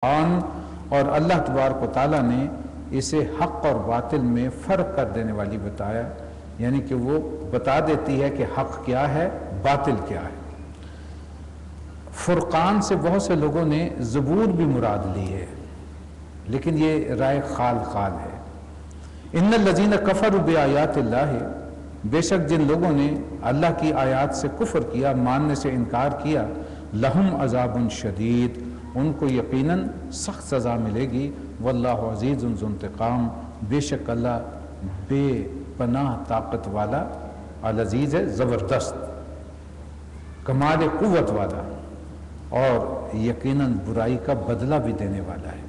اور اللہ تبارک و تعالیٰ نے اسے حق اور باطل میں فرق کر دینے والی بتایا، یعنی کہ وہ بتا دیتی ہے کہ حق کیا ہے، باطل کیا ہے۔ فرقان سے بہت سے لوگوں نے زبور بھی مراد لی ہے، لیکن یہ رائے خال ہے۔ ان الذین کفروا بآیات اللہ، بے شک جن لوگوں نے اللہ کی آیات سے کفر کیا، ماننے سے انکار کیا، لہم عذاب شدید، ان کو یقیناً سخت سزا ملے گی۔ واللہ عزیز ذو انتقام، بے شک اللہ بے پناہ طاقت والا، العزیز ہے زبردست، کمال قوت والا، اور یقیناً برائی کا بدلہ بھی دینے والا ہے۔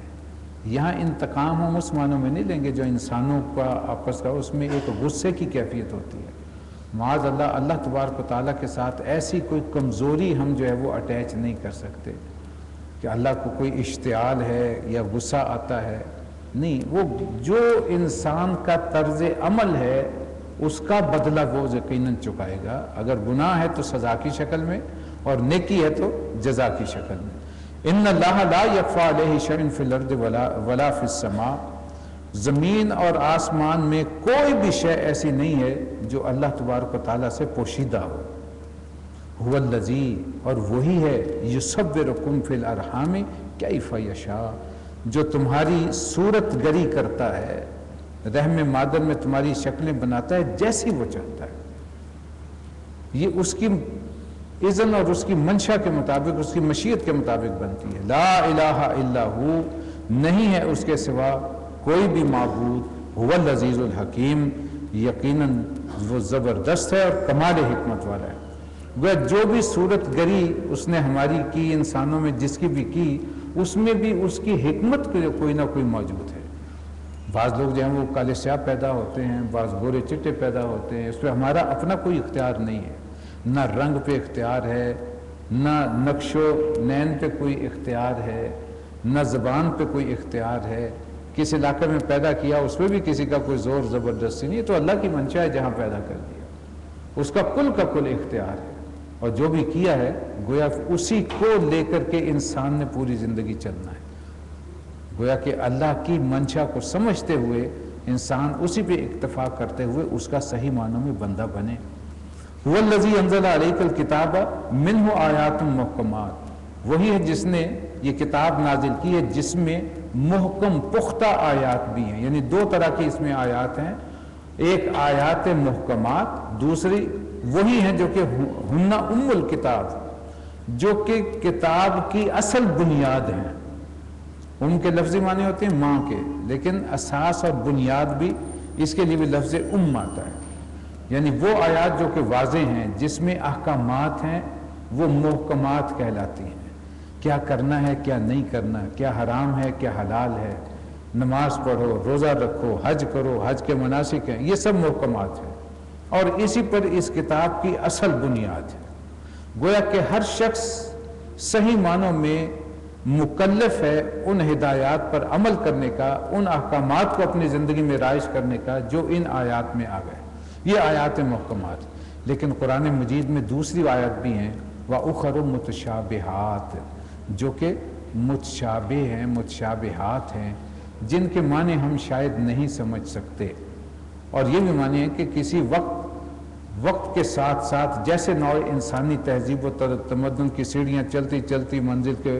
یہاں انتقام ہم اس معنوں میں نہیں لیں گے جو انسانوں کا آپس کا، اس میں ایک غصے کی کیفیت ہوتی ہے۔ معاذ اللہ، اللہ تبارک و تعالیٰ کے ساتھ ایسی کوئی کمزوری ہم جو ہے وہ اٹیچ نہیں کر سکتے کہ اللہ کو کوئی اشتعال ہے یا غصہ آتا ہے، نہیں، وہ جو انسان کا طرز عمل ہے اس کا بدلہ وہ یقیناً چکائے گا۔ اگر گناہ ہے تو سزا کی شکل میں، اور نیکی ہے تو جزا کی شکل میں۔ ان اللہ لا یخفی علیہ شیء فی الارض ولا فی السماء، زمین اور آسمان میں کوئی بھی شے ایسی نہیں ہے جو اللہ تبارک و تعالیٰ سے پوشیدہ ہو۔ هو الذی، اور وہی ہے، یصورکم فی الارحام کیف یشاء، جو تمہاری صورت گری کرتا ہے، رحم مادر میں تمہاری شکلیں بناتا ہے جیسی وہ چاہتا ہے۔ یہ اس کی اذن اور اس کی منشا کے مطابق، اس کی مشیت کے مطابق بنتی ہے۔ لا الہ الا ہو، نہیں ہے اس کے سوا کوئی بھی معبود۔ هو العزیز الحکیم، یقیناً وہ زبردست ہے اور کمال حکمت والا ہے۔ گویا جو بھی صورت گری اس نے ہماری کی، انسانوں میں جس کی بھی کی، اس میں بھی اس کی حکمت کوئی نہ کوئی موجود ہے۔ بعض لوگ جو ہیں وہ کالے سیاہ پیدا ہوتے ہیں، بعض گورے چٹے پیدا ہوتے ہیں، اس پہ ہمارا اپنا کوئی اختیار نہیں ہے، نہ رنگ پہ اختیار ہے، نہ نقش و نین پہ کوئی اختیار ہے، نہ زبان پہ کوئی اختیار ہے۔ کس علاقے میں پیدا کیا اس پہ بھی کسی کا کوئی زور زبردستی نہیں ہے، تو اللہ کی منشا ہے جہاں پیدا کر دیا، اس کا کل اختیار ہے، اور جو بھی کیا ہے گویا اسی کو لے کر کے انسان نے پوری زندگی چلنا ہے۔ گویا کہ اللہ کی منشا کو سمجھتے ہوئے انسان اسی پہ اکتفا کرتے ہوئے اس کا صحیح معنوں میں بندہ بنے۔ هو الذی انزل علیک الکتاب منہ آیات محکمات، وہی ہے جس نے یہ کتاب نازل کی ہے جس میں محکم پختہ آیات بھی ہیں، یعنی دو طرح کی اس میں آیات ہیں، ایک آیات محکمات، دوسری وہی ہیں جو کہ ہن ام الکتاب، جو کہ کتاب کی اصل بنیاد ہیں۔ ان کے لفظی معنی ہوتے ہیں ماں کے، لیکن اساس اور بنیاد بھی اس کے لیے بھی لفظ ام آتا ہے، یعنی وہ آیات جو کہ واضح ہیں، جس میں احکامات ہیں، وہ محکمات کہلاتی ہیں۔ کیا کرنا ہے، کیا نہیں کرنا، کیا حرام ہے، کیا حلال ہے، نماز پڑھو، روزہ رکھو، حج کرو، حج کے مناسک ہیں، یہ سب محکمات ہیں، اور اسی پر اس کتاب کی اصل بنیاد ہے۔ گویا کہ ہر شخص صحیح معنوں میں مکلف ہے ان ہدایات پر عمل کرنے کا، ان احکامات کو اپنی زندگی میں رائج کرنے کا جو ان آیات میں آ گئے، یہ آیات محکمات۔ لیکن قرآن مجید میں دوسری آیات بھی ہیں، وَأُخَرُ مُتَشَابِهَاتٍ، جو کہ متشابہ ہیں، متشابہات ہیں، جن کے معنی ہم شاید نہیں سمجھ سکتے، اور یہ بھی معنی ہے کہ کسی وقت کے ساتھ ساتھ جیسے نوع انسانی تہذیب و تمدن کی سیڑھیاں چلتی چلتی منزل کے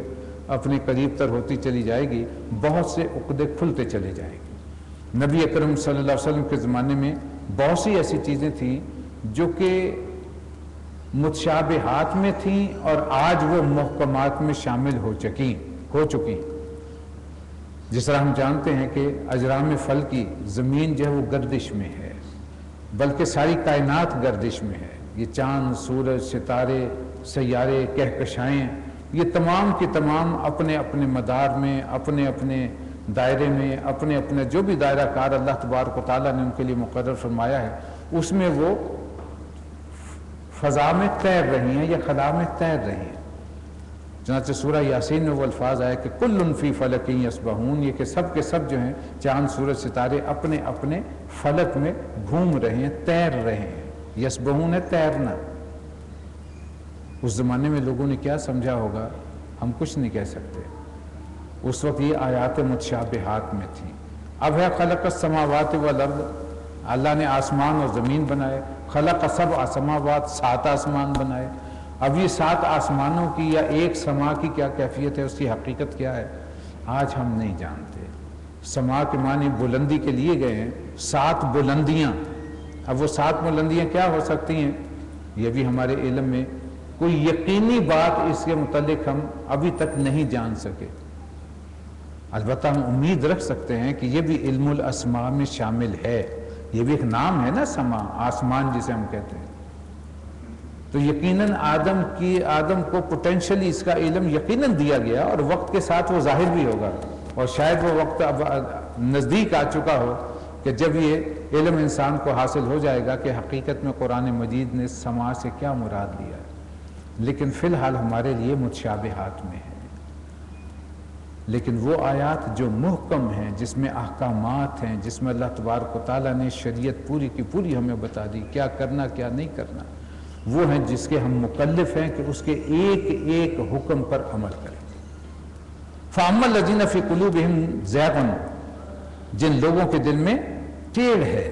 اپنے قریب تر ہوتی چلی جائے گی، بہت سے عقدے کھلتے چلے جائیں گے۔ نبی اکرم صلی اللہ علیہ وسلم کے زمانے میں بہت سی ایسی چیزیں تھیں جو کہ متشابہات میں تھیں، اور آج وہ محکمات میں شامل ہو چکی۔ جس طرح ہم جانتے ہیں کہ اجرام فلکی، زمین جو ہے وہ گردش میں ہے، بلکہ ساری کائنات گردش میں ہے۔ یہ چاند، سورج، ستارے، سیارے، کہکشائیں، یہ تمام کی تمام اپنے اپنے مدار میں، اپنے اپنے دائرے میں، اپنے اپنے جو بھی دائرہ کار اللہ تبارک و تعالیٰ نے ان کے لیے مقرر فرمایا ہے، اس میں وہ فضا میں تیر رہی ہیں یا خلا میں تیر رہی ہیں۔ چنانچہ سورہ یاسین میں وہ الفاظ آئے کہ کل فی فلک یسبحون، یہ کہ سب کے سب جو ہیں چاند، سورج، ستارے اپنے اپنے فلک میں گھوم رہے ہیں، تیر رہے ہیں۔ یسبحون ہے تیرنا۔ اس زمانے میں لوگوں نے کیا سمجھا ہوگا ہم کچھ نہیں کہہ سکتے، اس وقت یہ آیات متشابہات میں تھیں. اب ہے خلق السماوات والارض، اللہ نے آسمان اور زمین بنائے. خلق سبع سماوات، 7 آسمان بنائے. اب یہ 7 آسمانوں کی یا ایک سما کی کیا کیفیت ہے، اس کی حقیقت کیا ہے، آج ہم نہیں جانتے. سما کے معنی بلندی کے لیے گئے ہیں، 7 بلندیاں. اب وہ 7 بلندیاں کیا ہو سکتی ہیں، یہ بھی ہمارے علم میں کوئی یقینی بات اس کے متعلق ہم ابھی تک نہیں جان سکے. البتہ ہم امید رکھ سکتے ہیں کہ یہ بھی علم الاسماء میں شامل ہے. یہ بھی ایک نام ہے نا، سما، آسمان جسے ہم کہتے ہیں. تو یقیناً آدم کو پوٹینشلی اس کا علم یقیناً دیا گیا، اور وقت کے ساتھ وہ ظاہر بھی ہوگا. اور شاید وہ وقت اب نزدیک آ چکا ہو کہ جب یہ علم انسان کو حاصل ہو جائے گا کہ حقیقت میں قرآن مجید نے سما سے کیا مراد لیا ہے. لیکن فی الحال ہمارے لیے متشابہات میں ہے. لیکن وہ آیات جو محکم ہیں، جس میں احکامات ہیں، جس میں اللہ تبارک و تعالیٰ نے شریعت پوری کی پوری ہمیں بتا دی، کیا کرنا کیا نہیں کرنا، وہ ہیں جس کے ہم مکلف ہیں کہ اس کے ایک ایک حکم پر عمل کریں. فَأَمَّا الَّذِينَ فِي قُلُوبِهِمْ زَيْغٌ، جن لوگوں کے دل میں ٹیڑھ ہے،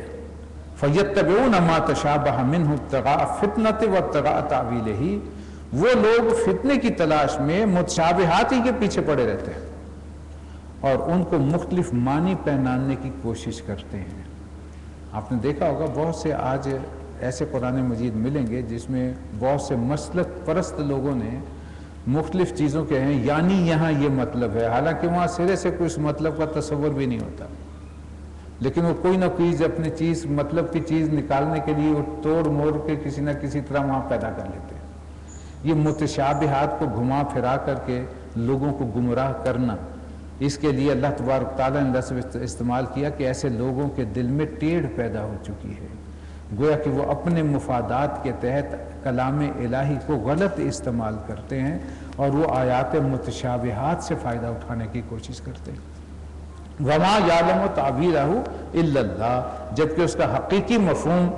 فَيَتَّبِعُونَ مَا تَشَابَهَ مِنْهُ ابْتِغَاءَ الْفِتْنَةِ وَابْتِغَاءَ تَأْوِيلِهِ، وہ لوگ فتنے کی تلاش میں متشابہات ہی کے پیچھے پڑے رہتے ہیں اور ان کو مختلف معنی پہنانے کی کوشش کرتے ہیں. آپ نے دیکھا ہوگا بہت سے آج ایسے قرآن مجید ملیں گے جس میں بہت سے مسلک پرست لوگوں نے مختلف چیزوں کے ہیں، یعنی یہاں یہ مطلب ہے، حالانکہ وہاں سرے سے کوئی اس مطلب کا تصور بھی نہیں ہوتا. لیکن وہ کوئی نہ کوئی اپنی چیز، مطلب کی چیز نکالنے کے لیے وہ توڑ موڑ کے کسی نہ کسی طرح وہاں پیدا کر لیتے ہیں. یہ متشابہات کو گھما پھرا کر کے لوگوں کو گمراہ کرنا، اس کے لیے اللہ تبارک تعالیٰ نے لفظ استعمال کیا کہ ایسے لوگوں کے دل میں ٹیڑھ پیدا ہو چکی ہے، گویا کہ وہ اپنے مفادات کے تحت کلام الہی کو غلط استعمال کرتے ہیں اور وہ آیات متشابہات سے فائدہ اٹھانے کی کوشش کرتے ہیں. وَمَا يَعْلَمُ تَعْوِيلَهُ إِلَّا اللَّهُ، جبکہ اس کا حقیقی مفہوم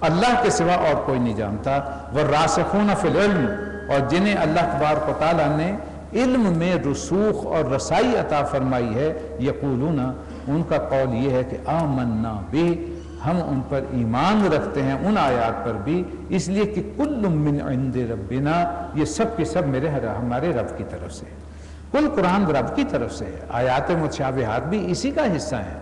اللہ کے سوا اور کوئی نہیں جانتا. وَالرَّاسِخُونَ فِي الْعِلْمِ، اور جنہیں اللہ تبارک و تعالیٰ نے علم میں رسوخ اور رسائی عطا فرمائی ہے، یقولون، ان کا قول یہ ہے کہ آمنا بہ، ہم ان پر ایمان رکھتے ہیں، ان آیات پر بھی، اس لیے کہ کل من عند ربنا، یہ سب کے سب ہمارے رب کی طرف سے. کل قرآن رب کی طرف سے ہے. آیات متشابہات بھی اسی کا حصہ ہیں،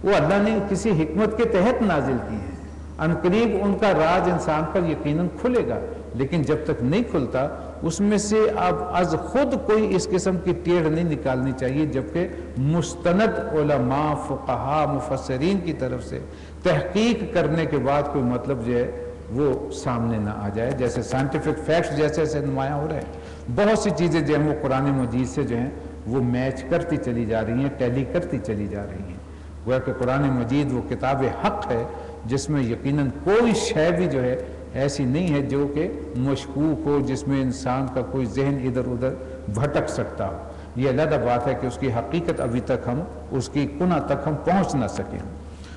وہ اللہ نے کسی حکمت کے تحت نازل کی ہیں. ان قریب ان کا راج انسان پر یقیناً کھلے گا، لیکن جب تک نہیں کھلتا اس میں سے اب از خود کوئی اس قسم کی ٹیڑھ نہیں نکالنی چاہیے، جبکہ مستند علماء، فقہاء، مفسرین کی طرف سے تحقیق کرنے کے بعد کوئی مطلب جو ہے وہ سامنے نہ آ جائے. جیسے سائنٹیفک فیکٹس جیسے ایسے نمایاں ہو رہے ہیں، بہت سی چیزیں جو ہیں وہ قرآن مجید سے جو ہیں وہ میچ کرتی چلی جا رہی ہیں، ٹیلی کرتی چلی جا رہی ہیں. گویا کہ قرآن مجید وہ کتاب حق ہے جس میں یقیناً کوئی شے بھی جو ہے ایسی نہیں ہے جو کہ مشکوک ہو، جس میں انسان کا کوئی ذہن ادھر ادھر بھٹک سکتا ہو. یہ علیحدہ بات ہے کہ اس کی حقیقت ابھی تک ہم اس کی کنہ تک ہم پہنچ نہ سکیں.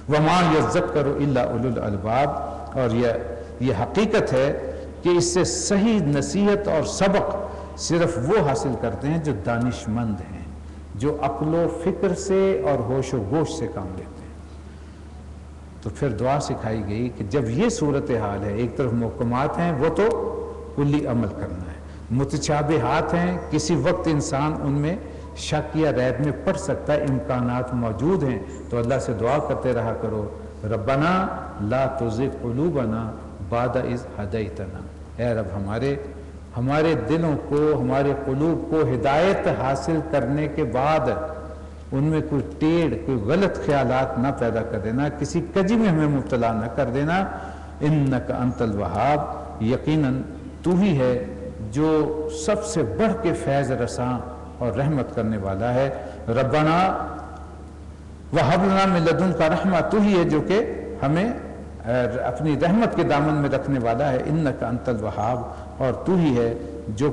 وَمَا يَذَّكَّرُ إِلَّا أُولُو الْأَلْبَابِ، اور یہ حقیقت ہے کہ اس سے صحیح نصیحت اور سبق صرف وہ حاصل کرتے ہیں جو دانش مند ہیں، جو عقل و فکر سے اور ہوش و گوش سے کام لیتے ہیں. تو پھر دعا سکھائی گئی کہ جب یہ صورتحال ہے، ایک طرف محکمات ہیں وہ تو کلی عمل کرنا ہے، متشابہات ہیں کسی وقت انسان ان میں شک یا ریب میں پڑ سکتا ہے، امکانات موجود ہیں، تو اللہ سے دعا کرتے رہا کرو، ربنا لا تزغ قلوبنا بعد اذ ہدیتنا، اے رب ہمارے دلوں کو، ہمارے قلوب کو ہدایت حاصل کرنے کے بعد ان میں کوئی ٹیڑھ، کوئی غلط خیالات نہ پیدا کر دینا، کسی کجی میں ہمیں مبتلا نہ کر دینا. انک انت الوہاب، یقیناً تو ہی ہے جو سب سے بڑھ کے فیض رساں اور رحمت کرنے والا ہے. ربنا وہب لنا من لدنک رحمہ، تو ہی ہے جو کہ ہمیں اپنی رحمت کے دامن میں رکھنے والا ہے. انک انت الوہاب، اور تو ہی ہے جو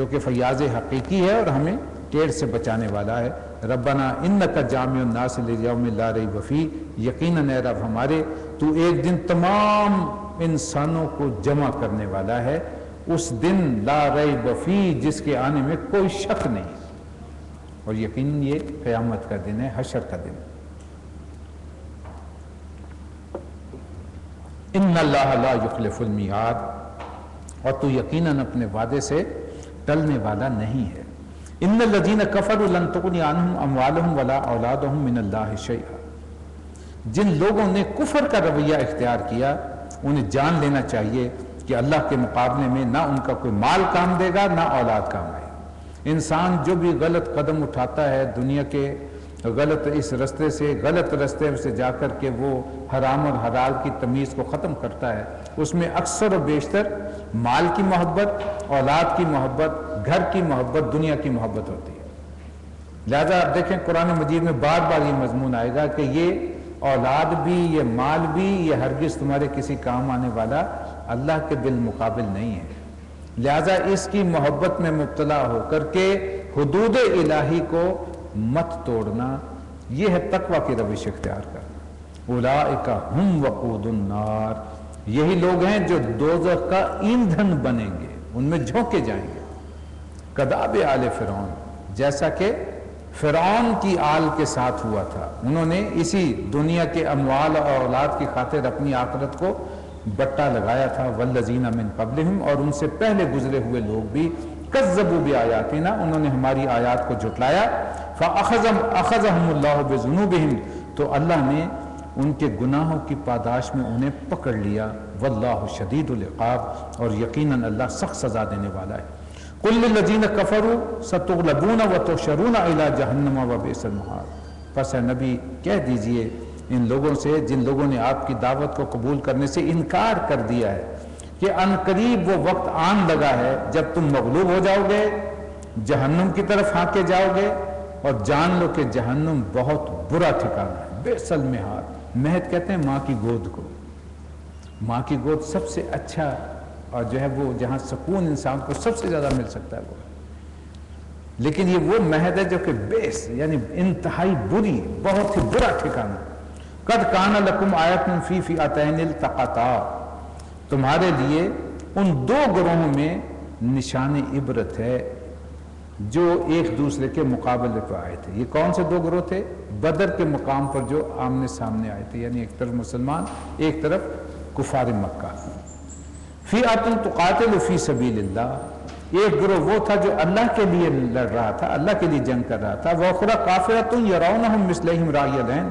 کہ فیاض حقیقی ہے اور ہمیں ٹیڑھ سے بچانے والا ہے. ربنا انک جامع الناس لیوم لا ریب فیہ، یقیناً اے رب ہمارے تو ایک دن تمام انسانوں کو جمع کرنے والا ہے، اس دن لا ریب فیہ جس کے آنے میں کوئی شک نہیں. اور یقیناً یہ قیامت کا دن ہے، حشر کا دن۔ ان اللہ لا یخلف المیعاد، اور تو یقیناً اپنے وعدے سے ٹلنے والا نہیں ہے۔ ان الذین کفروا لن تغنی عنہم اموالہم ولا اولادہم من اللہ شیئا، جن لوگوں نے کفر کا رویہ اختیار کیا انہیں جان لینا چاہیے کہ اللہ کے مقابلے میں نہ ان کا کوئی مال کام دے گا نہ اولاد کام آئے گی۔ انسان جو بھی غلط قدم اٹھاتا ہے دنیا کے غلط اس رستے سے، غلط رستے سے جا کر کے وہ حرام اور حلال کی تمیز کو ختم کرتا ہے، اس میں اکثر و بیشتر مال کی محبت، اولاد کی محبت، گھر کی محبت، دنیا کی محبت ہوتی ہے۔ لہذا آپ دیکھیں قرآن مجید میں بار بار یہ مضمون آئے گا کہ یہ اولاد بھی، یہ مال بھی، یہ ہرگز تمہارے کسی کام آنے والا اللہ کے بالمقابل نہیں ہے۔ لہذا اس کی محبت میں مبتلا ہو کر کے حدود الہی کو مت توڑنا، یہ ہے تقویٰ کی روش اختیار کرنا۔ اولئک ہم وقود النار، یہی لوگ ہیں جو دوزخ کا ایندھن بنیں گے، ان میں جھونکے جائیں گے۔ کداب آل فرعون، جیسا کہ فرعون کی آل کے ساتھ ہوا تھا، انہوں نے اسی دنیا کے اموال اور اولاد کی خاطر اپنی آخرت کو بٹا لگایا تھا۔ والذین من قبلہم، اور ان سے پہلے گزرے ہوئے لوگ بھی کذبوا بآیاتنا، انہوں نے ہماری آیات کو جھٹلایا۔ فأخذہم اللہ بذنوبہم، تو اللہ نے ان کے گناہوں کی پاداش میں انہیں پکڑ لیا۔ واللہ شدید العقاب، اور یقیناً اللہ سخت سزا دینے والا ہے۔ قل للذین کفروا ستغلبون وتحشرون الی جہنم وبئس المہاد، پس اے نبی کہہ دیجئے ان لوگوں سے جن لوگوں نے آپ کی دعوت کو قبول کرنے سے انکار کر دیا ہے کہ ان قریب وہ وقت آن لگا ہے جب تم مغلوب ہو جاؤ گے، جہنم کی طرف ہانکے جاؤ گے، اور جان لو کہ جہنم بہت برا ٹھکانہ ہے۔ بئس المہاد، مہد کہتے ہیں ماں کی گود کو، ماں کی گود سب سے اچھا اور جو ہے وہ جہاں سکون انسان کو سب سے زیادہ مل سکتا ہے وہ، لیکن یہ وہ مہد ہے جو کہ بیس یعنی انتہائی بری، بہت ہی برا ٹھکانہ۔ قد کان لکم آیۃ فی فئتین التقطا، تمہارے لیے ان دو گروہوں میں نشان عبرت ہے جو ایک دوسرے کے مقابلے پر آئے تھے۔ یہ کون سے دو گروہ تھے؟ بدر کے مقام پر جو آمنے سامنے آئے تھے، یعنی ایک طرف مسلمان ایک طرف کفار مکہ۔ فئۃ تقاتل فی سبیل اللہ، ایک گروہ وہ تھا جو اللہ کے لیے لڑ رہا تھا، اللہ کے لیے جنگ کر رہا تھا۔ وأخری کافرۃ یرونہم مثلہم رأی العین،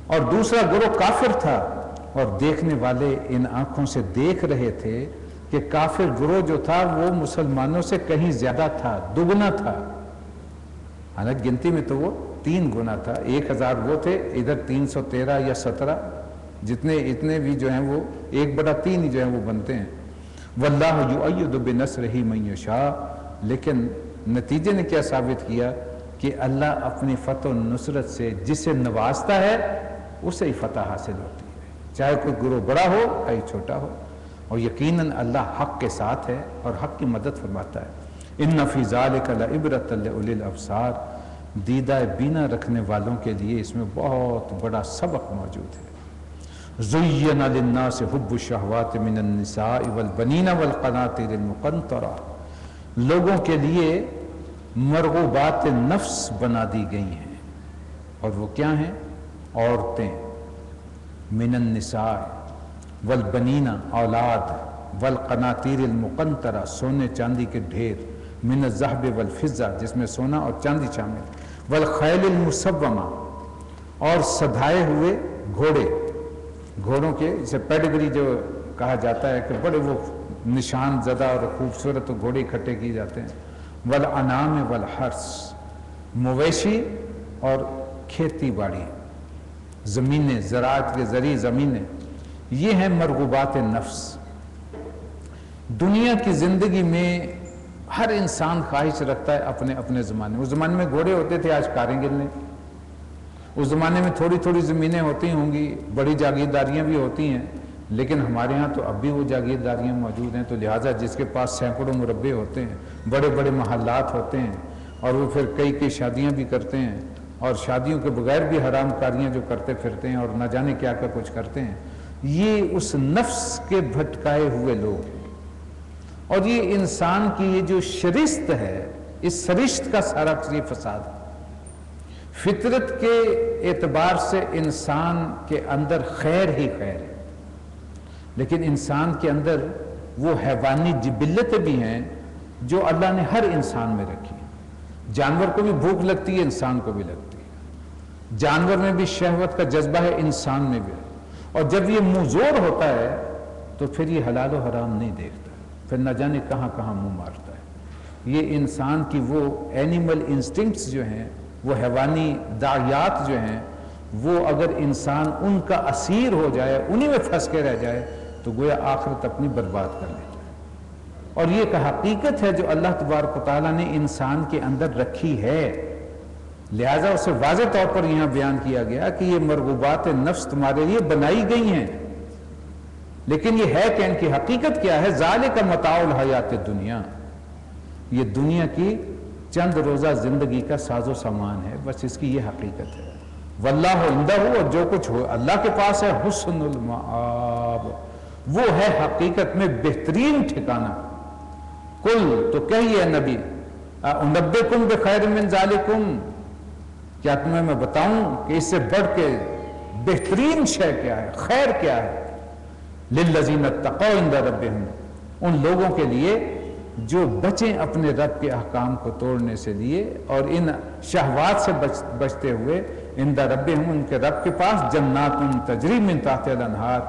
اور دوسرا گروہ کافر تھا اور دیکھنے والے ان آنکھوں سے دیکھ رہے تھے کہ کافر گروہ جو تھا وہ مسلمانوں سے کہیں زیادہ تھا، دگنا تھا۔ حالانکہ گنتی میں تو وہ 3 گنا تھا، 1000 وہ تھے، ادھر 313 یا 17، جتنے اتنے بھی جو ہیں وہ 1/3 ہی جو ہیں وہ بنتے ہیں۔ واللہ یؤید بنصرہ من یشاء، لیکن نتیجے نے کیا ثابت کیا کہ اللہ اپنی فتح و نصرت سے جسے نوازتا ہے اسے ہی فتح حاصل ہوتی ہے، چاہے کوئی گروہ بڑا ہو چاہے چھوٹا ہو، اور یقیناً اللہ حق کے ساتھ ہے اور حق کی مدد فرماتا ہے۔ ان فی ذلک لعبرۃ لاولی الابصار، دیدہ بینا رکھنے والوں کے لیے اس میں بہت بڑا سبق موجود ہے۔ زین للناس حب الشہوات من النساء والبنین والقناطیر المقنطرہ، لوگوں کے لیے مرغوبات نفس بنا دی گئی ہیں، اور وہ کیا ہیں؟ عورتیں، من النساء والبنین اولاد، والقناطیر المقنطرہ سونے چاندی کے ڈھیر، من الذہب والفضہ جس میں سونا اور چاندی شامل، والخیل المسومہ اور سدھائے ہوئے گھوڑے، گھوڑوں کے اسے پیڈگری جو کہا جاتا ہے کہ بڑے وہ نشان زدہ اور خوبصورت گھوڑے اکٹھے کیے جاتے ہیں، والانعام والحرث، مویشی اور کھیتی باڑی، زمینیں، زراعت کے ذریعے زمینیں، یہ ہیں مرغوبات نفس۔ دنیا کی زندگی میں ہر انسان خواہش رکھتا ہے اپنے اپنے زمانے میں، اس زمانے میں گھوڑے ہوتے تھے، آج کاریں گرنے، اس زمانے میں تھوڑی تھوڑی زمینیں ہوتی ہوں گی، بڑی جاگیرداریاں بھی ہوتی ہیں، لیکن ہمارے ہاں تو اب بھی وہ جاگیرداریاں موجود ہیں، تو لہٰذا جس کے پاس سینکڑوں مربع ہوتے ہیں، بڑے بڑے محلات ہوتے ہیں، اور وہ پھر کئی شادیاں بھی کرتے ہیں، اور شادیوں کے بغیر بھی حرام کاریاں جو کرتے پھرتے ہیں اور نہ جانے کیا کیا کچھ کرتے ہیں، یہ اس نفس کے بھٹکائے ہوئے لوگ ہیں۔ اور یہ انسان کی یہ جو شرست ہے، اس سرشت کا سارا یہ فساد ہے۔ فطرت کے اعتبار سے انسان کے اندر خیر ہی خیر ہے، لیکن انسان کے اندر وہ حیوانی جبلتیں بھی ہیں جو اللہ نے ہر انسان میں رکھی ہیں۔ جانور کو بھی بھوک لگتی ہے، انسان کو بھی لگتی ہے، جانور میں بھی شہوت کا جذبہ ہے، انسان میں بھی، اور جب یہ منہ زور ہوتا ہے تو پھر یہ حلال و حرام نہیں دیکھتا، پھر نہ جانے کہاں کہاں منہ مارتا ہے۔ یہ انسان کی وہ اینیمل انسٹنکٹس جو ہیں، وہ حیوانی داعیات جو ہیں، وہ اگر انسان ان کا اسیر ہو جائے، انہی میں پھنس کے رہ جائے تو گویا آخرت اپنی برباد کر لیتا ہے۔ اور یہ ایک حقیقت ہے جو اللہ تبارک و تعالیٰ نے انسان کے اندر رکھی ہے، لہٰذا اسے واضح طور پر یہاں بیان کیا گیا کہ یہ مرغوبات نفس تمہارے لیے بنائی گئی ہیں، لیکن یہ ہے کہ ان کی حقیقت کیا ہے؟ ذالک متاع الحیات الدنیا، یہ دنیا کی چند روزہ زندگی کا ساز و سامان ہے، بس اس کی یہ حقیقت ہے۔ واللہ عندہ، اور جو کچھ ہو اللہ کے پاس ہے، حسن المآب، وہ ہے حقیقت میں بہترین ٹھکانہ۔ کل، تو کہیے نبی، انبئکم بخیر من ذالکم، کیا تمہیں میں بتاؤں کہ اس سے بڑھ کے بہترین شے کیا ہے، خیر کیا ہے؟ للذین اتقوا عند ربہم، ان لوگوں کے لیے جو بچیں اپنے رب کے احکام کو توڑنے سے لیے اور ان شہوات سے بچتے ہوئے، عند ربہم، ان کے رب کے پاس، جنات تجری من تحت الانہار،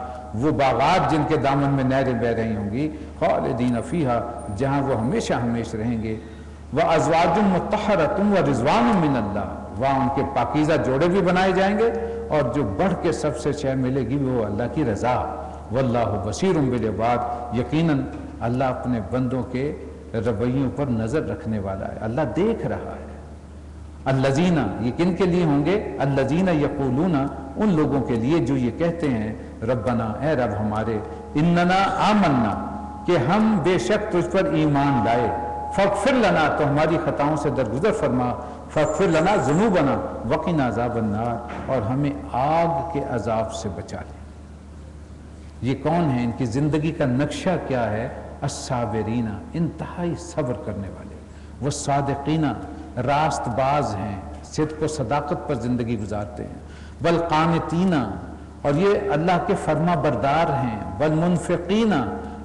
وہ باغات جن کے دامن میں نہریں بہ رہی ہوں گی، خالدین فیہا، جہاں وہ ہمیشہ ہمیشہ رہیں گے، وازواج مطہرۃ ورضوان من اللہ، وہاں ان کے پاکیزہ جوڑے بھی بنائے جائیں گے، اور جو بڑھ کے سب سے شے ملے گی وہ اللہ کی رضا۔ واللہ بصیر بالعباد، یقیناً اللہ اپنے بندوں کے رویوں پر نظر رکھنے والا ہے، اللہ دیکھ رہا ہے۔ الذین، یہ کن کے لیے ہوں گے؟ الذین یقولون، ان لوگوں کے لیے جو یہ کہتے ہیں، ربنا، اے رب ہمارے، اننا آمنا، کہ ہم بے شک تجھ پر ایمان لائے، فاغفر لنا، تو ہماری خطاؤں سے درگزر فرما، فاغفر لنا ذنوبنا وقنا عذاب النار، اور ہمیں آگ کے عذاب سے بچا لے۔ یہ کون ہیں؟ ان کی زندگی کا نقشہ کیا ہے؟ الصابرین، انتہائی صبر کرنے والے، والصادقین، راست باز ہیں، صدق و صداقت پر زندگی گزارتے ہیں، والقانتین، اور یہ اللہ کے فرما بردار ہیں، والمنفقین،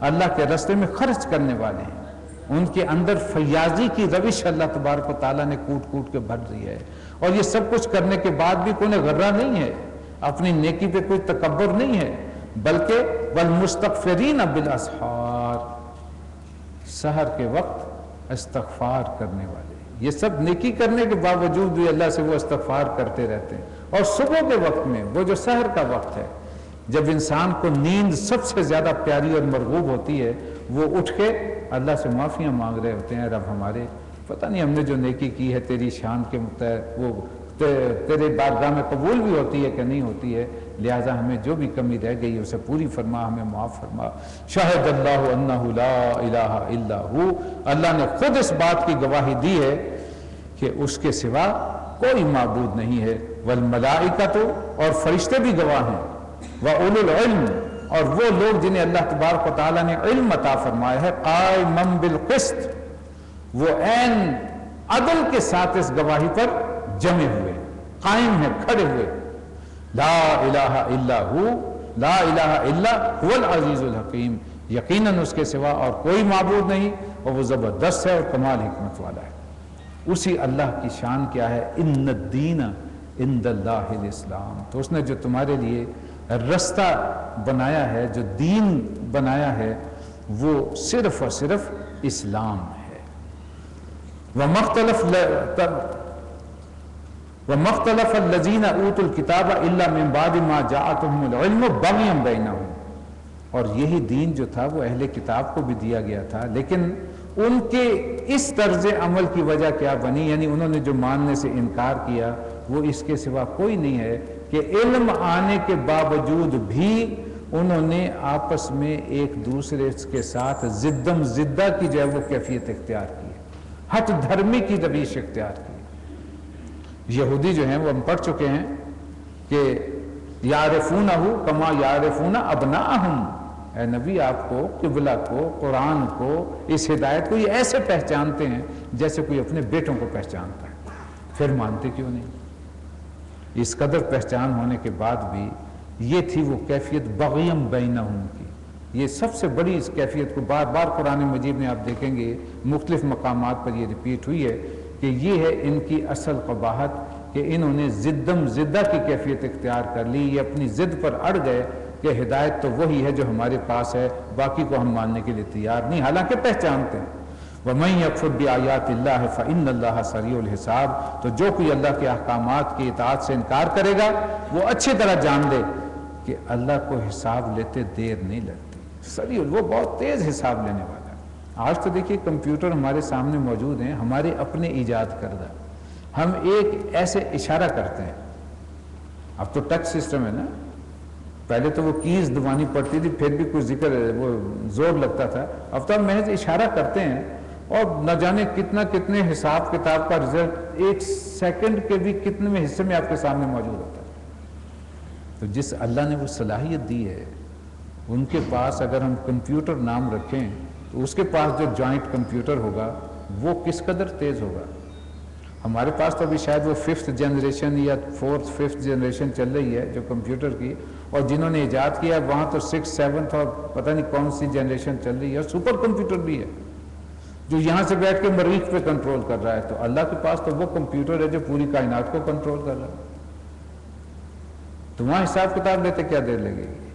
اللہ کے راستے میں خرچ کرنے والے ہیں، ان کے اندر فیاضی کی روش اللہ تبارک و تعالیٰ نے کوٹ کوٹ کے بھر دی ہے، اور یہ سب کچھ کرنے کے بعد بھی کوئی غرہ نہیں ہے، اپنی نیکی پہ کوئی تکبر نہیں ہے، بلکہ والمستغفرین بالاسحار، سحر کے وقت استغفار کرنے والے، یہ سب نیکی کرنے کے باوجود بھی اللہ سے وہ استغفار کرتے رہتے ہیں۔ اور صبح کے وقت میں، وہ جو سحر کا وقت ہے، جب انسان کو نیند سب سے زیادہ پیاری اور مرغوب ہوتی ہے، وہ اٹھ کے اللہ سے معافیاں مانگ رہے ہوتے ہیں، رب ہمارے پتہ نہیں ہم نے جو نیکی کی ہے تیری شان کے مطابق وہ تیرے بارگاہ میں قبول بھی ہوتی ہے کہ نہیں ہوتی ہے، لہٰذا ہمیں جو بھی کمی رہ گئی اسے پوری فرما، ہمیں معاف فرما۔ شاہد اللہ انہ لا الہ الا ہو، اللہ نے خود اس بات کی گواہی دی ہے کہ اس کے سوا کوئی معبود نہیں ہے، والملائکۃ، اور فرشتے بھی گواہ ہیں، وَأُولُو الْعِلْمِ، اور وہ لوگ جنہیں اللہ تبارک و تعالیٰ نے علم عطا فرمایا ہے، قائمًا بالقسط، وہ عین عدل کے ساتھ اس گواہی پر جمے ہوئے، قائم ہیں، کھڑے ہوئے۔ لا الہ الا ہو، لا الہ الا هو العزیز الحکیم، یقیناً اس کے سوا اور کوئی معبود نہیں، اور وہ زبردست ہے اور کمال حکمت والا ہے۔ اسی اللہ کی شان کیا ہے؟ ان الدین عند اللہ الاسلام، تو اس نے جو تمہارے لیے رستہ بنایا ہے، جو دین بنایا ہے، وہ صرف اور صرف اسلام ہے۔ وَمَخْتَلَفَ الَّذِينَ أُوتُوا الْكِتَابَ إِلَّا مِن بَعْدِ مَا جَاءَتْهُمُ الْعِلْمُ بَغْيًا بَيْنَهُمْ، اور یہی دین جو تھا وہ اہل کتاب کو بھی دیا گیا تھا، لیکن ان کے اس طرز عمل کی وجہ کیا بنی، یعنی انہوں نے جو ماننے سے انکار کیا، وہ اس کے سوا کوئی نہیں ہے کہ علم آنے کے باوجود بھی انہوں نے آپس میں ایک دوسرے کے ساتھ زدم زدہ کی جو ہے وہ کیفیت اختیار کی، ہٹ دھرمی کی روش اختیار کی۔ یہودی جو ہیں وہ ہم پڑھ چکے ہیں کہ یعرفونہ کما یعرفون ابناءہم، اے نبی آپ کو، قبلہ کو، قرآن کو، اس ہدایت کو یہ ایسے پہچانتے ہیں جیسے کوئی اپنے بیٹوں کو پہچانتا ہے، پھر مانتے کیوں نہیں؟ اس قدر پہچان ہونے کے بعد بھی یہ تھی وہ کیفیت بغیم بینہم کی. یہ سب سے بڑی اس کیفیت کو بار بار قرآن مجید میں آپ دیکھیں گے مختلف مقامات پر یہ ریپیٹ ہوئی ہے کہ یہ ہے ان کی اصل قباحت کہ انہوں نے زدم زدہ کی کیفیت اختیار کر لی. یہ اپنی ضد پر اڑ گئے کہ ہدایت تو وہی ہے جو ہمارے پاس ہے، باقی کو ہم ماننے کے لیے تیار نہیں، حالانکہ پہچانتے ہیں. وَمَن يَكْفُرْ بِآيَاتِ اللَّهِ فَإِنَّ اللَّهَ سَرِيعُ الْحِسَابِ. تو جو کوئی اللہ کے احکامات کی اطاعت سے انکار کرے گا وہ اچھی طرح جان لے کہ اللہ کو حساب لیتے دیر نہیں لگتی. سریع، وہ بہت تیز حساب لینے والا ہے. آج تو دیکھیے کمپیوٹر ہمارے سامنے موجود ہیں، ہمارے اپنے ایجاد کردہ. ہم ایک ایسے اشارہ کرتے ہیں، اب تو ٹچ سسٹم ہے نا، پہلے تو وہ کیز دبانی پڑتی تھی پھر بھی کچھ ذکر وہ زور لگتا تھا. اب تو ہم محض اشارہ کرتے ہیں اور نہ جانے کتنے حساب کتاب کا رزلٹ ایک سیکنڈ کے بھی کتنے میں حصے میں آپ کے سامنے موجود ہوتا ہے. تو جس اللہ نے وہ صلاحیت دی ہے ان کے پاس اگر ہم کمپیوٹر نام رکھیں تو اس کے پاس جو جوائنٹ کمپیوٹر ہوگا وہ کس قدر تیز ہوگا. ہمارے پاس تو ابھی شاید وہ 5th جنریشن یا 4th 5th جنریشن چل رہی ہے جو کمپیوٹر کی، اور جنہوں نے ایجاد کیا وہاں تو 6th 7th اور پتہ نہیں کون سی جنریشن چل رہی ہے، اور سپر کمپیوٹر بھی ہے جو یہاں سے بیٹھ کے مریخ پہ کنٹرول کر رہا ہے. تو اللہ کے پاس تو وہ کمپیوٹر ہے جو پوری کائنات کو کنٹرول کر رہا ہے. تو وہاں حساب کتاب لیتے کیا دیر لگے گی.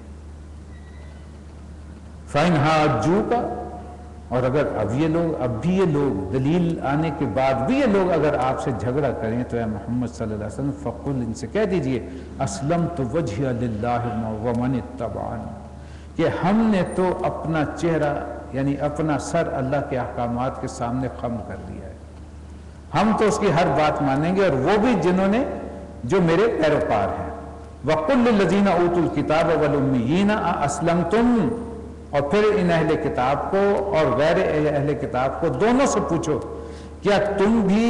فَإِنْ حَاجُّوكَ، اور اگر اب بھی یہ لوگ دلیل آنے کے بعد بھی یہ لوگ اگر آپ سے جھگڑا کریں تو اے محمد صلی اللہ علیہ وسلم فَقُلْ، ان سے کہہ دیجئے أَسْلَمْتُ وَجْهِيَ لِلَّهِ وَمَنِ اتَّبَعَنِي، کہ ہم نے تو اپنا چہرہ یعنی اپنا سر اللہ کے احکامات کے سامنے خم کر لیا ہے، ہم تو اس کی ہر بات مانیں گے، اور وہ بھی جنہوں نے جو میرے پیروکار ہیں. وَقُلْ لِلَّذِينَ أُوتُوا الْكِتَابَ وَالْأُمِّيِّينَ أَأَسْلَمْتُمْ، اور پھر ان اہل کتاب کو اور غیر اہل کتاب کو دونوں سے پوچھو کیا تم بھی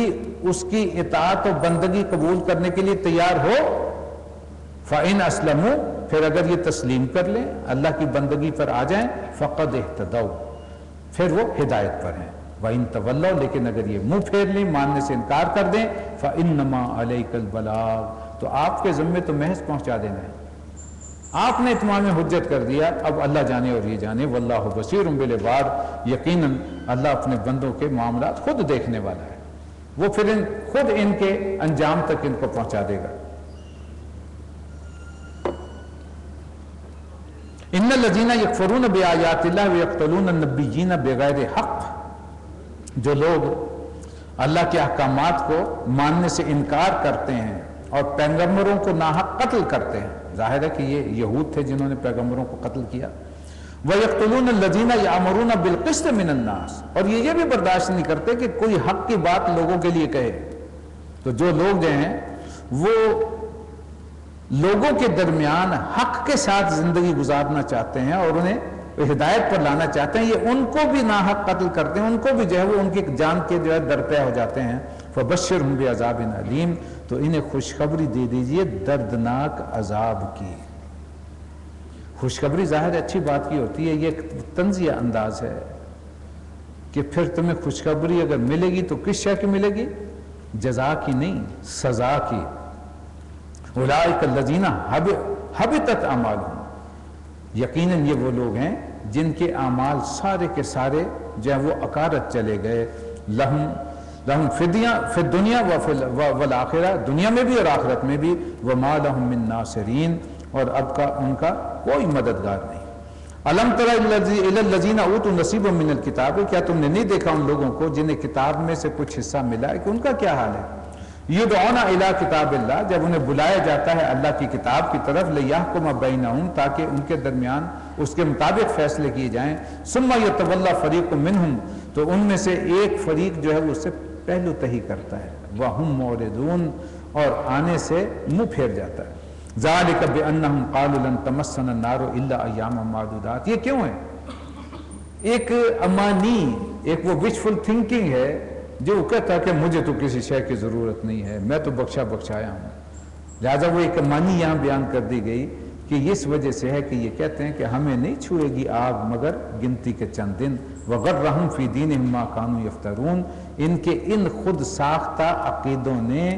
اس کی اطاعت و بندگی قبول کرنے کے لیے تیار ہو. فَإِنْ أَسْلَمُوا، پھر اگر یہ تسلیم کر لیں اللہ کی بندگی پر آ جائیں، فَقَدْ اهْتَدَوْا، پھر وہ ہدایت پر ہیں. وَإِنْ تَوَلَّوْا، لیکن اگر یہ منہ پھیر لیں، ماننے سے انکار کر دیں، فَإِنَّمَا عَلَيْكَ الْبَلَاغُ، تو آپ کے ذمے تو محض پہنچا دینا ہے، آپ نے اتمام حجت کر دیا، اب اللہ جانے اور یہ جانے. واللہ بصیر بالعباد، یقیناً اللہ اپنے بندوں کے معاملات خود دیکھنے والا ہے، وہ پھر خود ان کے انجام تک ان کو پہنچا دے گا. ان الذین یکفرون بآیات اللہ ویقتلون النبیین بغیر حق، جو لوگ اللہ کے احکامات کو ماننے سے انکار کرتے ہیں اور پیغمبروں کو ناحق قتل کرتے ہیں، ظاہر ہے کہ یہ یہود تھے جنہوں نے پیغمبروں کو قتل کیا. وَيَقْتُلُونَ الَّذِينَ يَأْمُرُونَ بِالْقِسْطِ مِنَ النَّاسِ، اور یہ بھی برداشت نہیں کرتے کہ کوئی حق کی بات لوگوں کے لیے کہے. تو جو لوگ جو ہیں وہ لوگوں کے درمیان حق کے ساتھ زندگی گزارنا چاہتے ہیں اور انہیں ہدایت پر لانا چاہتے ہیں، یہ ان کو بھی ناحق قتل کرتے ہیں، ان کو بھی جو ہے وہ ان کی جان کے جو ہے درپے ہو جاتے ہیں. فَبَشِّرْهُمْ بِعَذَابٍ أَلِيمٍ، تو انہیں خوشخبری دے دیجئے دردناک عذاب کی. خوشخبری ظاہر اچھی بات کی ہوتی ہے، یہ ایک طنزیہ انداز ہے کہ پھر تمہیں خوشخبری اگر ملے گی تو کس شے کی ملے گی؟ جزا کی نہیں، سزا کی. اولئک الذین حبطت اعمالہم، یقیناً یہ وہ لوگ ہیں جن کے اعمال سارے کے سارے جو ہے وہ اکارت چلے گئے. لہم فی الدنیا والآخرہ، دنیا میں بھی اور آخرت میں بھی. وما لہم من ناصرین، اور اب کا ان کا کوئی مددگار نہیں. الم تر الی الذین اوتوا نصیبا من الکتاب، کیا تم نے نہیں دیکھا ان لوگوں کو جنہیں کتاب میں سے کچھ حصہ ملا ہے کہ ان کا کیا حال ہے. یدعون الی کتاب اللہ، جب انہیں بلایا جاتا ہے اللہ کی کتاب کی طرف، لیحکم بینہم، تاکہ ان کے درمیان اس کے مطابق فیصلے کیے جائیں. ثم یتولی فریق منہم، تو ان میں سے ایک فریق جو ہے وہ اس سے پہلو تہی کرتا ہے. وہم معرضون، اور آنے سے منہ پھیر جاتا ہے. ذالک بانہم قالوا لن تمسنا النار الا ایاما معدودات، یہ کیوں ہے؟ ایک امانی، ایک وہ وشفل تھنکنگ ہے جو وہ کہتا ہے کہ مجھے تو کسی شے کی ضرورت نہیں ہے، میں تو بخشا بخشایا ہوں. لہذا وہ ایک امانی یہاں بیان کر دی گئی کہ اس وجہ سے ہے کہ یہ کہتے ہیں کہ ہمیں نہیں چھوئے گی آگ مگر گنتی کے چند دن. وغرہم فی دینہم ما کانوا یفترون، ان کے ان خود ساختہ عقیدوں نے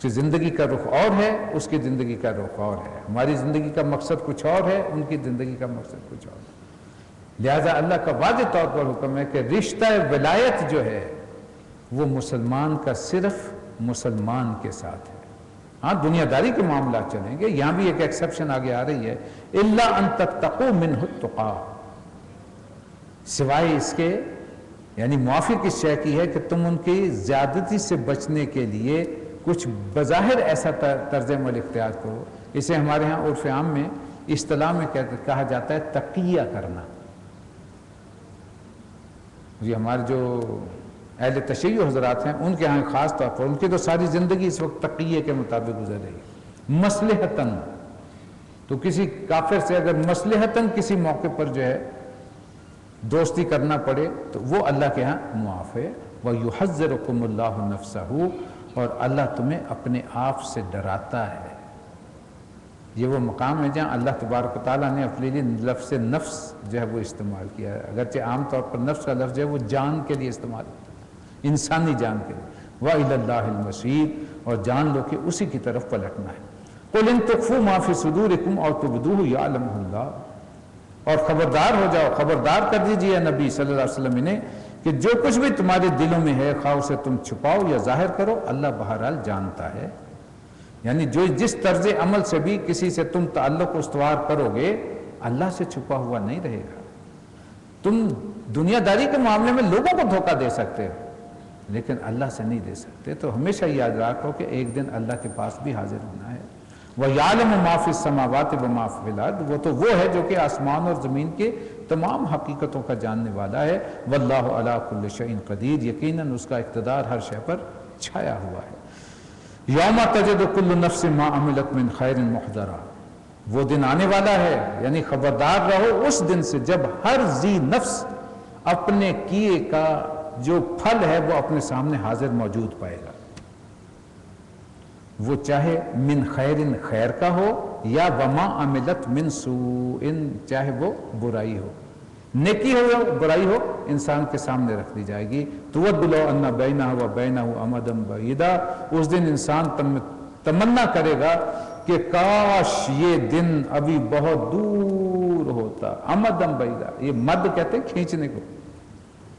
کی زندگی کا رخ اور ہے، اس کی زندگی کا رخ اور ہے، ہماری زندگی کا مقصد کچھ اور ہے، ان کی زندگی کا مقصد کچھ اور ہے۔ لہذا اللہ کا واضح طور پر حکم ہے کہ رشتہ ولایت جو ہے وہ مسلمان کا صرف مسلمان کے ساتھ ہے۔ ہاں دنیا داری کے معاملات چلیں گے، یہاں بھی ایک ایکسیپشن آگے آ رہی ہے، الا ان تتقوا منہ التقا، سوائے اس کے یعنی موافق اس شے کی ہے کہ تم ان کی زیادتی سے بچنے کے لیے کچھ بظاہر ایسا طرز عمل اختیار کرو۔ اسے ہمارے ہاں عرف عام میں اصطلاح میں کہا جاتا ہے تقیہ کرنا۔ یہ ہمارے جو اہل تشیع حضرات ہیں ان کے ہاں خاص طور پر ان کی تو ساری زندگی اس وقت تقیہ کے مطابق گزر رہی ہے، مصلحتاً۔ تو کسی کافر سے اگر مصلحتاً کسی موقع پر جو ہے دوستی کرنا پڑے تو وہ اللہ کے ہاں معاف ہے۔ وَيُحَذِّرُكُمُ اللَّهُ نَفْسَهُ، اور اللہ تمہیں اپنے آپ سے ڈراتا ہے۔ یہ وہ مقام ہے جہاں اللہ تبارک و تعالیٰ نے اپنے لیے لفظ نفس جو ہے وہ استعمال کیا ہے، اگرچہ عام طور پر نفس کا لفظ جو ہے وہ جان کے لیے استعمال ہوتا ہے، انسانی جان کے لیے۔ وَإِلَى اللَّهِ الْمَصِيرُ، اور جان لو کہ اسی کی طرف پلٹنا ہے۔ قُلْ إِن تُخْفُوا مَا فِي صُدُورِكُمْ أَوْ تُبْدُوهُ يَعْلَمُهُ اللَّهُ، اور خبردار ہو جاؤ، خبردار کر دیجئے نبی صلی اللہ علیہ وسلم انہیں کہ جو کچھ بھی تمہارے دلوں میں ہے، خواہ اسے تم چھپاؤ یا ظاہر کرو، اللہ بہرحال جانتا ہے۔ یعنی جس طرز عمل سے بھی کسی سے تم تعلق استوار کرو گے اللہ سے چھپا ہوا نہیں رہے گا۔ تم دنیا داری کے معاملے میں لوگوں کو دھوکہ دے سکتے ہو لیکن اللہ سے نہیں دے سکتے۔ تو ہمیشہ یاد رکھو کہ ایک دن اللہ کے پاس بھی حاضر ہونا ہے۔ وَيَعْلَمُ مَا فِي السَّمَاوَاتِ وَمَا فِي الْأَرْضِ، وہ ہے جو کہ آسمان اور زمین کے تمام حقیقتوں کا جاننے والا ہے۔ وَاللَّهُ عَلَىٰ كُلِّ شَيْءٍ قَدِيرٌ، یقیناً اس کا اقتدار ہر شے پر چھایا ہوا ہے۔ یوم تجد کل نفس ما عملت من خیر محضرا، وہ دن آنے والا ہے، یعنی خبردار رہو اس دن سے جب ہر ذی نفس اپنے کیے کا جو پھل ہے وہ اپنے سامنے حاضر موجود پائے گا، وہ چاہے من خیر خیر کا ہو یا وما عملت من سوء چاہے وہ برائی ہو، نیکی ہو یا برائی ہو انسان کے سامنے رکھ دی جائے گی۔ تود لو ان بینہ و بینہ امدا بعیدا، اس دن انسان تمنا کرے گا کہ کاش یہ دن ابھی بہت دور ہوتا۔ امدم بعیدا، یہ مد کہتے ہیں کھینچنے کو،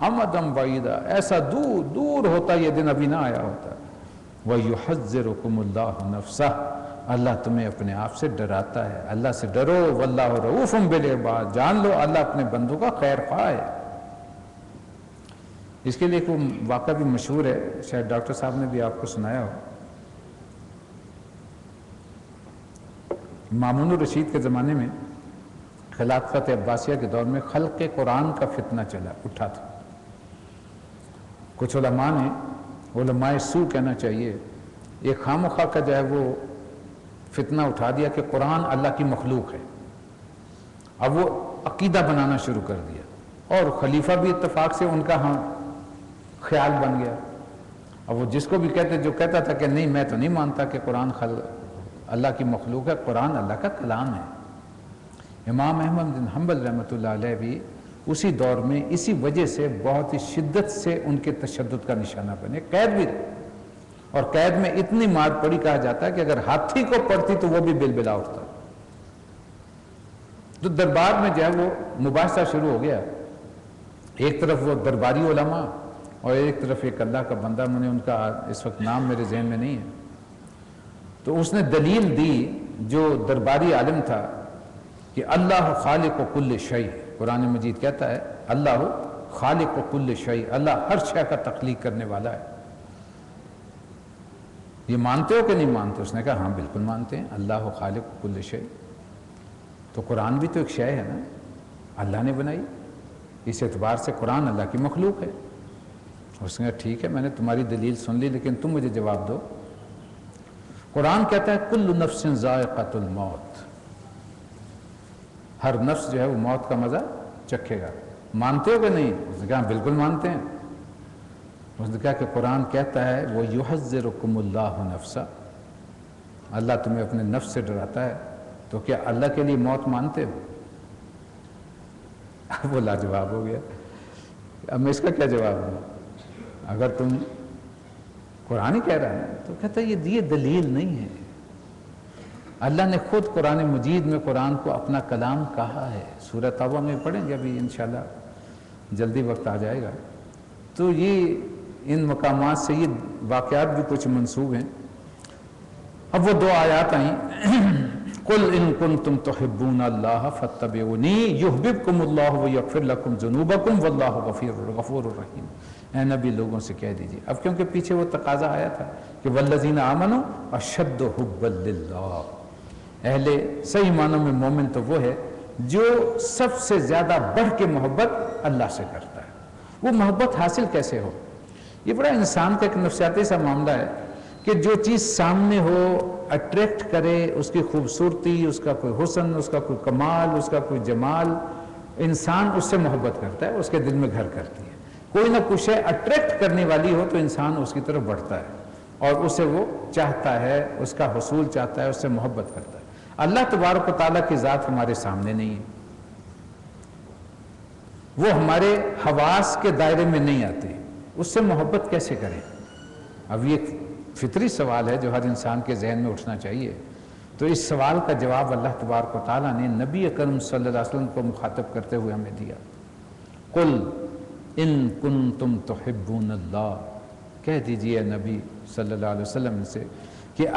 امدم بعیدا ایسا دور دور ہوتا یہ دن ابھی نہ آیا ہوتا۔ وَيُحَذِّرُكُمُ اللَّهُ نَفْسَهُ، اللہ تمہیں اپنے آپ سے ڈراتا ہے، اللہ سے ڈرو۔ واللہ رؤوف بالعباد، جان لو اللہ اپنے بندوں کا خیر خواہ ہے۔ اس کے لیے ایک واقعہ بھی مشہور ہے، شاید ڈاکٹر صاحب نے بھی آپ کو سنایا ہو۔ مامون الرشید کے زمانے میں خلافت عباسیہ کے دور میں خلق قرآن کا فتنہ اٹھا تھا۔ کچھ علماء نے، علماء سو کہنا چاہیے، ایک خام خواہ کا جو ہے وہ فتنہ اٹھا دیا کہ قرآن اللہ کی مخلوق ہے۔ اب وہ عقیدہ بنانا شروع کر دیا، اور خلیفہ بھی اتفاق سے ان کا ہاں خیال بن گیا۔ اب وہ جس کو بھی جو کہتا تھا کہ نہیں میں تو نہیں مانتا کہ قرآن اللہ کی مخلوق ہے، قرآن اللہ کا کلام ہے۔ امام احمد بن حنبل رحمۃ اللہ علیہ بھی اسی دور میں اسی وجہ سے بہت ہی شدت سے ان کے تشدد کا نشانہ بنے، قید بھی رہے، اور قید میں اتنی مار پڑی کہا جاتا ہے کہ اگر ہاتھی کو پڑتی تو وہ بھی بلبلا اٹھتا۔ تو دربار میں جو ہے وہ مباحثہ شروع ہو گیا، ایک طرف وہ درباری علماء اور ایک طرف ایک اللہ کا بندہ، میں نے ان کا اس وقت نام میرے ذہن میں نہیں ہے۔ تو اس نے دلیل دی، جو درباری عالم تھا، کہ اللہ خالق و کل شیء، قرآن مجید کہتا ہے اللہ خالق و کل شیء، اللہ ہر شے کا تخلیق کرنے والا ہے۔ یہ مانتے ہو کہ نہیں مانتے؟ اس نے کہا ہاں بالکل مانتے ہیں، اللہ خالق و کل شیء۔ تو قرآن بھی تو ایک شے ہے نا، اللہ نے بنائی، اس اعتبار سے قرآن اللہ کی مخلوق ہے۔ اس نے کہا ٹھیک ہے میں نے تمہاری دلیل سن لی، لیکن تم مجھے جواب دو۔ قرآن کہتا ہے کل نفس ذائقۃ الموت، ہر نفس جو ہے وہ موت کا مزہ چکھے گا۔ مانتے ہو کہ نہیں؟ اس نے کہا بالکل مانتے ہیں۔ اس نے کہا کہ قرآن کہتا ہے وَيُحَذِّرُكُمُ اللَّهُ نَفْسَهُ، اللہ تمہیں اپنے نفس سے ڈراتا ہے، تو کیا اللہ کے لیے موت مانتے ہو؟ وہ لاجواب ہو گیا۔ اب میں اس کا کیا جواب دوں؟ اگر تم قرآن ہی کہہ رہا ہے. تو کہتا ہے یہ دلیل نہیں ہے. اللہ نے خود قرآن مجید میں قرآن کو اپنا کلام کہا ہے. سورہ توبہ میں پڑھیں گے ابھی انشاءاللہ جلدی وقت آ جائے گا. تو یہ ان مقامات سے یہ واقعات بھی کچھ منسوب ہیں. اب وہ 2 آیات آئیں. قل ان کنتم تحبون اللہ فاتبعونی یحببکم اللہ ویغفر لکم ذنوبکم واللہ غفور الرحیم. اے نبی لوگوں سے کہہ دیجیے. اب کیونکہ پیچھے وہ تقاضا آیا تھا کہ والذین آمنوا اشد حبا للہ. اہل صحیح معنوں میں مومن تو وہ ہے جو سب سے زیادہ بڑھ کے محبت اللہ سے کرتا ہے. وہ محبت حاصل کیسے ہو؟ یہ بڑا انسان کا ایک نفسیاتی سا معاملہ ہے کہ جو چیز سامنے ہو اٹریکٹ کرے، اس کی خوبصورتی، اس کا کوئی حسن، اس کا کوئی کمال، اس کا کوئی جمال، انسان اس سے محبت کرتا ہے، اس کے دل میں گھر کرتی ہے. کوئی نہ کچھ ہے اٹریکٹ کرنے والی ہو تو انسان اس کی طرف بڑھتا ہے اور اسے وہ چاہتا ہے، اس کا حصول چاہتا ہے، اس سے محبت کرتا ہے. اللہ تبارک و تعالیٰ کی ذات ہمارے سامنے نہیں ہے، وہ ہمارے حواس کے دائرے میں نہیں آتے، اس سے محبت کیسے کریں؟ اب یہ فطری سوال ہے جو ہر انسان کے ذہن میں اٹھنا چاہیے. تو اس سوال کا جواب اللہ تبارک و تعالیٰ نے نبی اکرم صلی اللہ علیہ وسلم کو مخاطب کرتے ہوئے ہمیں دیا. قل ان کنتم تحبون اللہ. کہہ دیجئے نبی صلی اللہ علیہ وسلم سے کہ